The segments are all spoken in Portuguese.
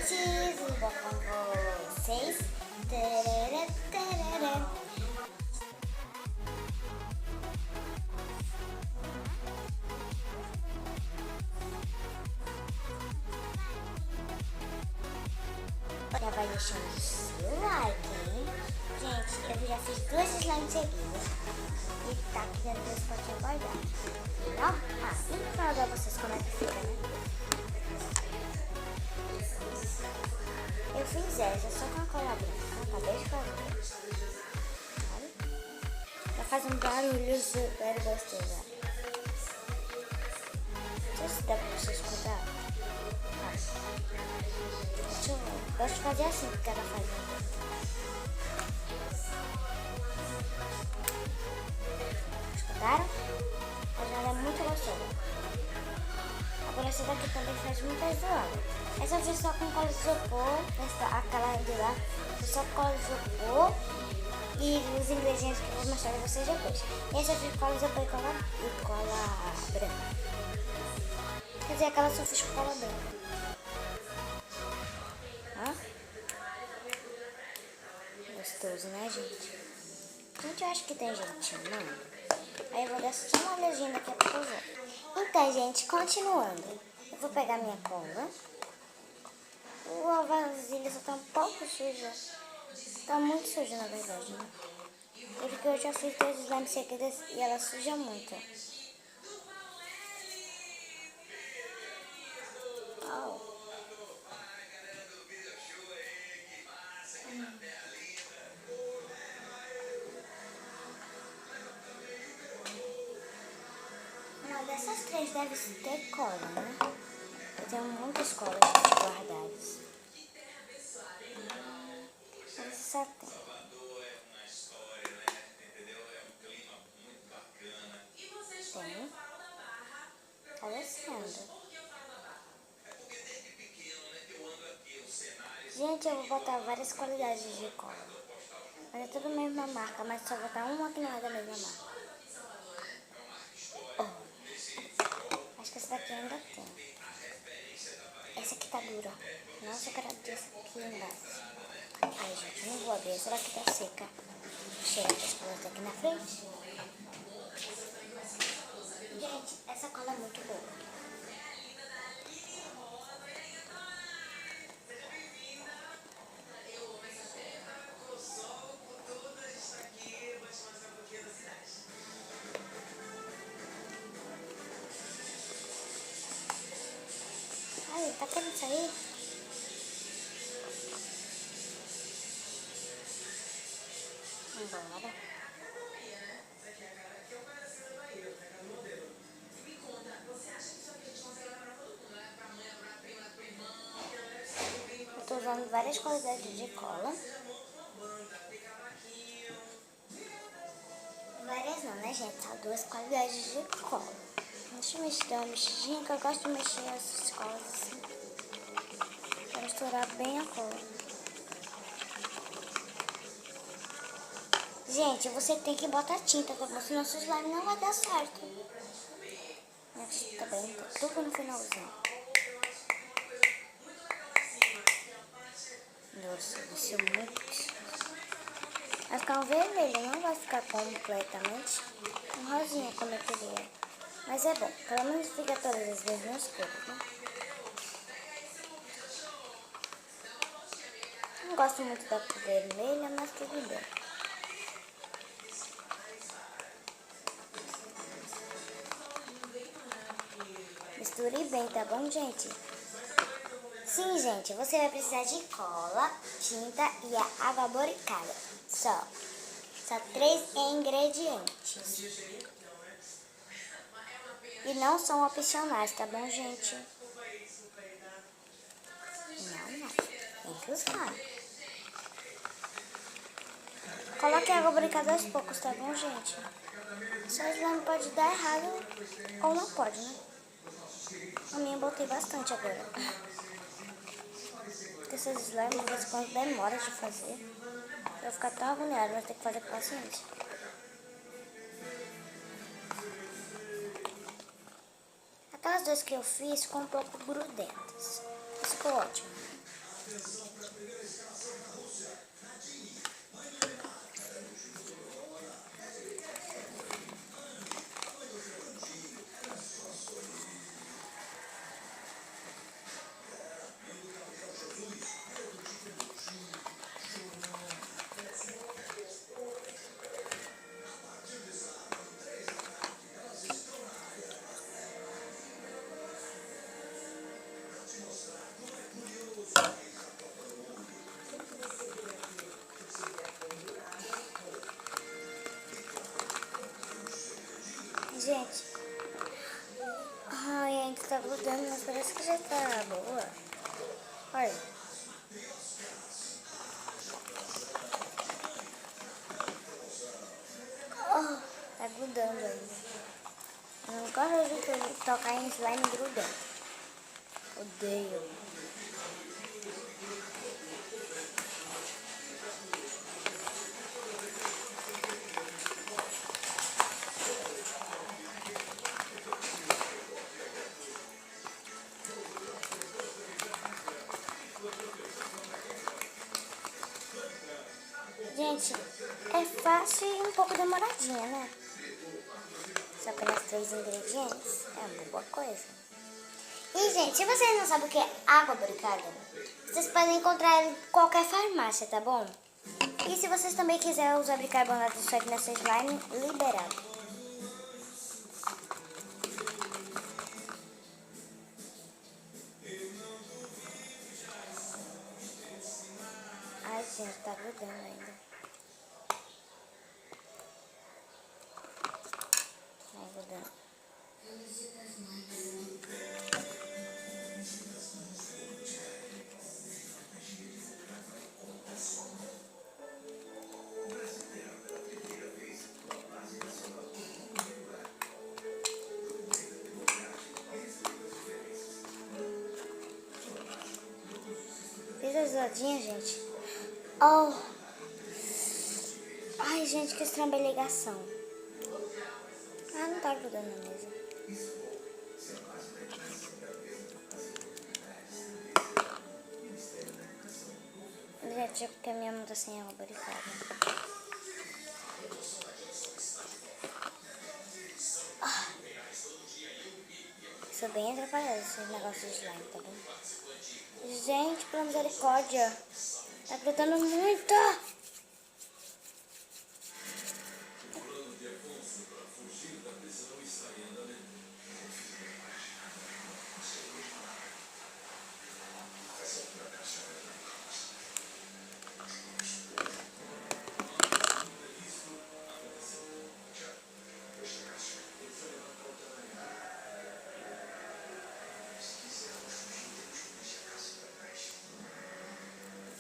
gente, tudo bom com vocês? Tarará, tarará. Já vai deixando o seu like, hein? Gente, eu já fiz 2 slimes seguidas e tá aqui dentro desse potinho guardado. Não? E no final de vocês como é que fica, né? Eu fiz essa só com a cola branca, acabei de fazer. Olha. Tá fazendo barulho super gostoso. Não sei se dá pra vocês escutar. Deixa eu ver. Gosto de fazer assim que ela faz. Escutaram? Ela é muito gostosa. Agora essa daqui também faz muita zoada. Essa eu fiz só com cola de isopor. Aquela de lá foi só cola de isopor. E os ingredientes que eu vou mostrar pra vocês depois. Essa eu fiz com cola de isopor e cola branca. Quer dizer, aquela só fiz com cola branca. Gostoso, né, gente? Gente, eu acho que tem gente chamando. Aí eu vou dar só uma olhadinha daqui a pouco eu vou. Então, gente, continuando. Eu vou pegar minha cola. A vasilha só tá um pouco suja. Tá muito suja, na verdade, né? Porque eu já fiz 2 slimes seguidas e ela suja muito. Uma dessas 3 deve ter cola, né? Eu tenho muitas colas guardadas. Essa só tem. Tem. Tá descendo. Gente, eu vou botar várias qualidades de cola. Mas é tudo a mesma marca, mas só vou botar uma que não é da mesma marca. Acho que essa daqui ainda tem. Essa aqui tá dura. Nossa, eu quero abrir essa aqui embaixo. Ai, gente, eu não vou abrir. Essa daqui tá seca. Cheira as colas aqui na frente. Gente, essa cola é muito boa. Ai, tá querendo sair? Embora. Eu tô usando várias qualidades de cola. Várias não, né, gente? Só 2 qualidades de cola. Deixa eu dar uma mexidinha, que eu gosto de mexer essas colas assim. Pra misturar bem a cola. Gente, você tem que botar tinta, tá bom? Senão seu slime não vai dar certo. Tá bem, tá tudo no finalzinho. Nossa, vai ser muito. Vai ficar um vermelho, não vai ficar completamente um rosinha como eu queria. Mas é bom, pelo menos fica todas as mesmas cores, né? Não gosto muito da cor vermelha, mas tudo bem. Misture bem, tá bom, gente? Sim, gente, você vai precisar de cola, tinta e a água boricada. Só 3 ingredientes. E não são opcionais, tá bom, gente? Não. Tem que usar. Coloque a água boricada aos poucos, tá bom, gente? Seu slime pode dar errado ou não pode, né? A minha eu botei bastante agora. Porque esses slimes, de vez em quando, demora de fazer. Eu vou ficar tão agoniada, mas tem que fazer com paciência. Aquelas 2 que eu fiz ficou um pouco grudentas. Isso ficou ótimo. Gente, ai, ainda tá grudando, mas parece que já tá boa. Olha. Oh, tá grudando ainda. Eu não gosto de tocar em slime grudando. Odeio. Gente, é fácil e um pouco demoradinha, né? Só pelos 3 ingredientes é uma boa coisa. E, gente, se vocês não sabem o que é água boricada, vocês podem encontrar em qualquer farmácia, tá bom? E se vocês também quiserem usar bicarbonato de sódio nessa slime, liberado. Ai, gente, tá grudando ainda. Ai, grudando. Fiz as zoadinhas, gente. Oh! Ai, gente, que estranha ligação. Ah, não tá grudando na mesa. Gente, é porque a minha mão tá sem água boricada. Sou bem atrapalhada esse negócio de slime, tá bom? Gente, pela misericórdia. Tá grudando muito.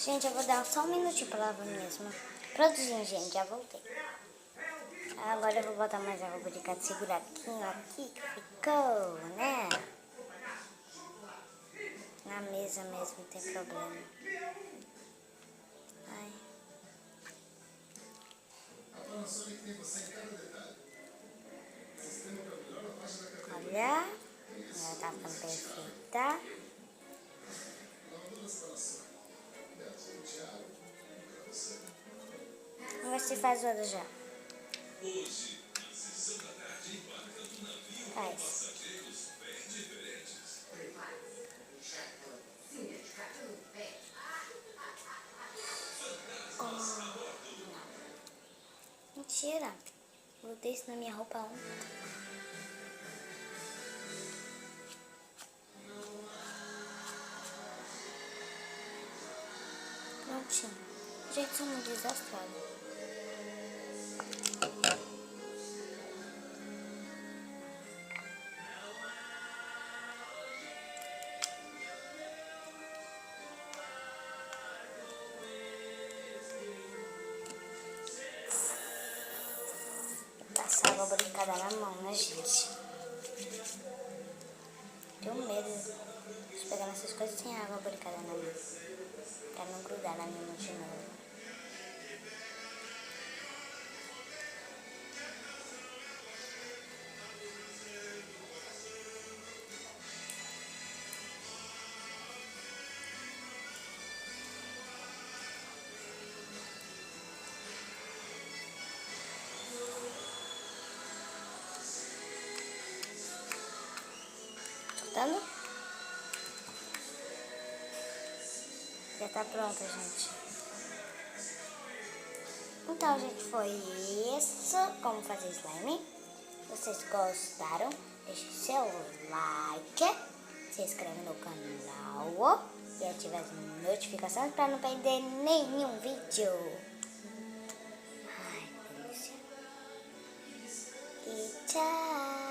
Gente, eu vou dar só um minutinho pra lavar mesmo. Produzindo, gente, já voltei. Agora eu vou botar mais água boricada seguradinho aqui que ficou, né? Na mesa mesmo, não tem problema. Ai. Olha, ela tá ficando perfeita. Vamos ver se faz outra já. Faz. Oh. Mentira. Botei isso na minha roupa ontem. Prontinho. Gente, sou muito desastrada. Passar água boricada na mão, né, gente? Tenho medo de pegar essas coisas sem água boricada na mão. Pra não grudar na minha mão de novo. Já tá pronta, gente. Então, gente, foi isso. Como fazer slime. Vocês gostaram? Deixe seu like. Se inscreve no canal. E ative as notificações para não perder nenhum vídeo. Ai, que delícia. E tchau.